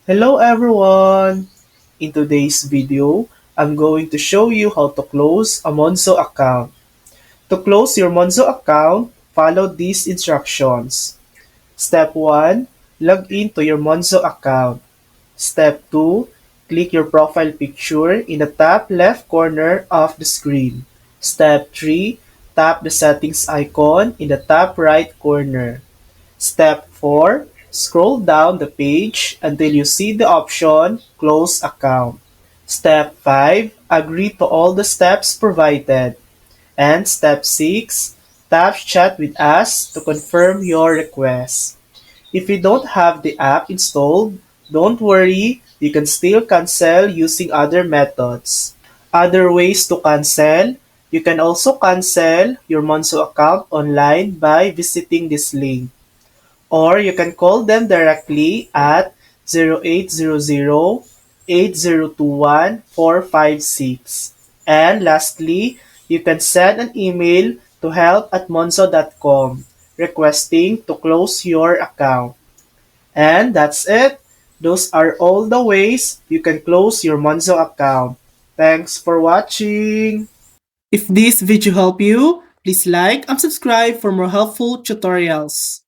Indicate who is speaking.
Speaker 1: Hello everyone! In today's video, I'm going to show you how to close a Monzo account. To close your Monzo account, follow these instructions. Step 1. Log in to your Monzo account. Step 2. Click your profile picture in the top left corner of the screen. Step 3. Tap the settings icon in the top right corner. Step 4. Scroll down the page until you see the option Close Account. Step 5. Agree to all the steps provided. And Step 6. Tap Chat with us to confirm your request. If you don't have the app installed, don't worry, you can still cancel using other methods. Other ways to cancel: you can also cancel your Monzo account online by visiting this link. Or you can call them directly at 0800-8021-456. And lastly, you can send an email to help@monzo.com requesting to close your account. And that's it. Those are all the ways you can close your Monzo account. Thanks for watching. If this video helped you, please like and subscribe for more helpful tutorials.